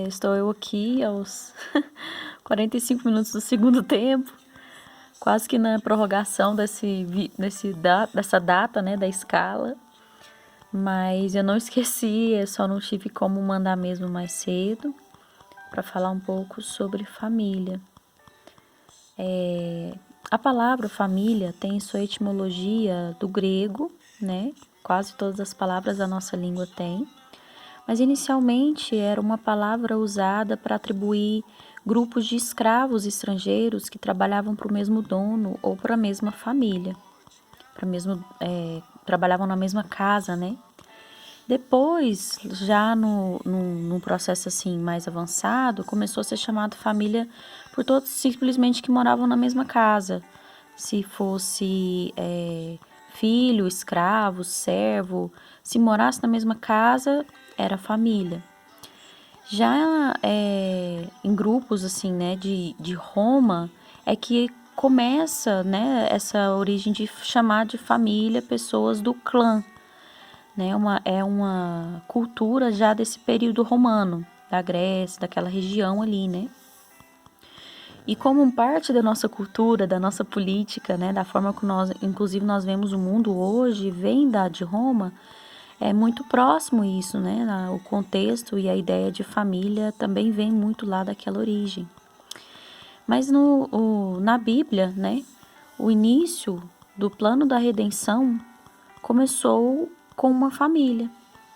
Estou eu aqui aos 45 minutos do segundo tempo, quase que na prorrogação dessa data, né, da escala. Mas eu não esqueci, eu só não tive como mandar mesmo mais cedo para falar um pouco sobre família. A palavra família tem sua etimologia do grego, né? Quase todas as palavras da nossa língua têm. Mas inicialmente era uma palavra usada para atribuir grupos de escravos estrangeiros que trabalhavam para o mesmo dono ou para a mesma família, trabalhavam na mesma casa, né? Depois, já num processo assim mais avançado, começou a ser chamado família por todos simplesmente que moravam na mesma casa. Se fosse filho, escravo, servo, se morasse na mesma casa, era família. Já em grupos assim, né, de Roma, é que começa, né, essa origem de chamar de família pessoas do clã, né, é uma cultura já desse período romano, da Grécia, daquela região ali, né. E como parte da nossa cultura, da nossa política, né, da forma que inclusive nós vemos o mundo hoje, vem de Roma, é muito próximo isso, né? O contexto e a ideia de família também vem muito lá daquela origem. Mas na Bíblia, né, o início do plano da redenção começou com uma família,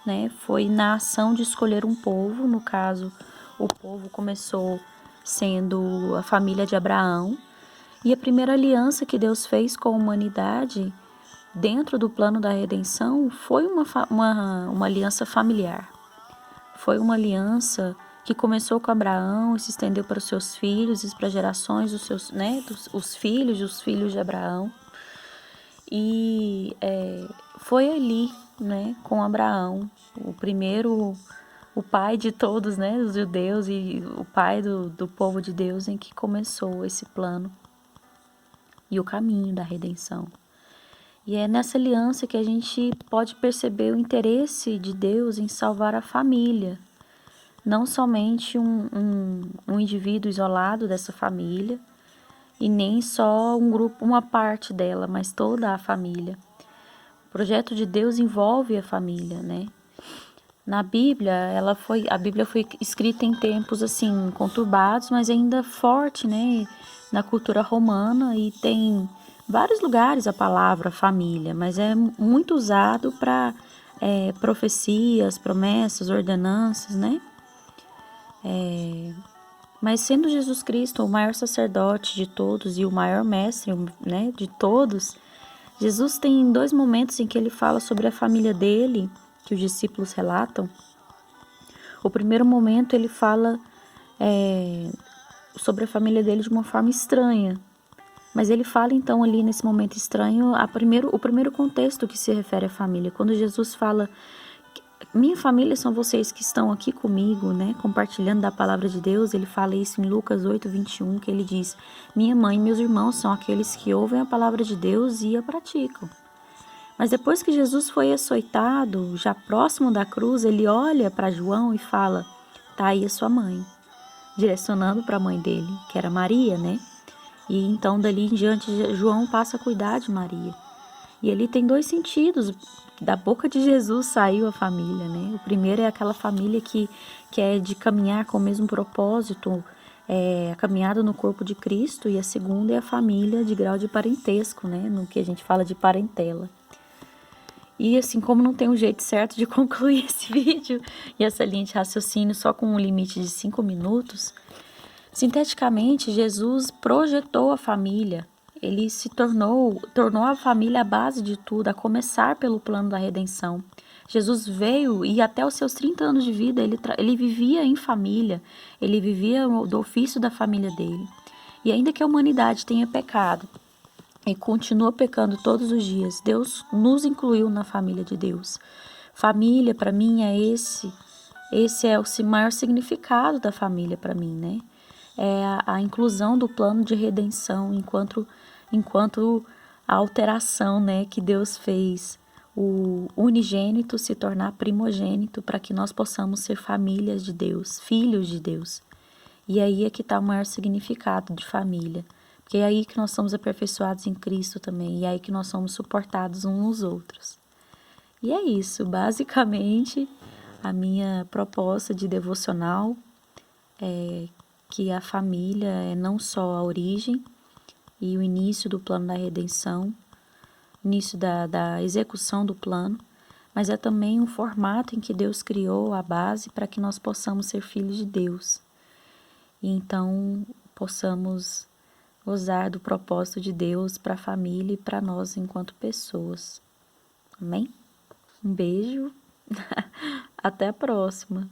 né? Foi na ação de escolher um povo, no caso, o povo começou sendo a família de Abraão, e a primeira aliança que Deus fez com a humanidade dentro do plano da redenção foi uma aliança familiar. Foi uma aliança que começou com Abraão e se estendeu para os seus filhos e para gerações dos seus netos, os filhos de Abraão. E foi ali, né, com Abraão, o pai de todos, né, os judeus e o pai do povo de Deus, em que começou esse plano e o caminho da redenção. E é nessa aliança que a gente pode perceber o interesse de Deus em salvar a família, não somente um indivíduo isolado dessa família, e nem só um grupo, uma parte dela, mas toda a família. O projeto de Deus envolve a família, né? Na Bíblia, a Bíblia foi escrita em tempos assim conturbados, mas ainda forte, né, na cultura romana, e tem vários lugares a palavra família, mas é muito usado para profecias, promessas, ordenanças, né? Mas sendo Jesus Cristo o maior sacerdote de todos e o maior mestre, né, de todos, Jesus tem dois momentos em que ele fala sobre a família dele, que os discípulos relatam. O primeiro momento ele fala sobre a família dele de uma forma estranha, mas ele fala então ali nesse momento estranho o primeiro contexto que se refere à família, quando Jesus fala: minha família são vocês que estão aqui comigo, né, compartilhando da palavra de Deus. Ele fala isso em Lucas 8:21, que ele diz: minha mãe e meus irmãos são aqueles que ouvem a palavra de Deus e a praticam. Mas depois que Jesus foi açoitado, já próximo da cruz, ele olha para João e fala: tá aí a sua mãe, direcionando para a mãe dele, que era Maria, né? E então dali em diante João passa a cuidar de Maria. E ele tem dois sentidos. Da boca de Jesus saiu a família, né? O primeiro é aquela família que é de caminhar com o mesmo propósito, a caminhada no corpo de Cristo, e a segunda é a família de grau de parentesco, né? No que a gente fala de parentela. E assim, como não tem um jeito certo de concluir esse vídeo e essa linha de raciocínio só com um limite de 5 minutos, sinteticamente, Jesus projetou a família. Ele tornou a família a base de tudo, a começar pelo plano da redenção. Jesus veio e até os seus 30 anos de vida ele vivia em família, ele vivia do ofício da família dele. E ainda que a humanidade tenha pecado e continua pecando todos os dias, Deus nos incluiu na família de Deus. Família, para mim, esse é o maior significado da família para mim, né? É a inclusão do plano de redenção enquanto a alteração, né, que Deus fez o unigênito se tornar primogênito para que nós possamos ser famílias de Deus, filhos de Deus. E aí é que está o maior significado de família, porque é aí que nós somos aperfeiçoados em Cristo também, e é aí que nós somos suportados uns nos outros. E é isso, basicamente, a minha proposta de devocional é que a família é não só a origem e o início do plano da redenção, início da execução do plano, mas é também um formato em que Deus criou a base para que nós possamos ser filhos de Deus. E então possamos gozar do propósito de Deus para a família e para nós enquanto pessoas. Amém? Um beijo, até a próxima!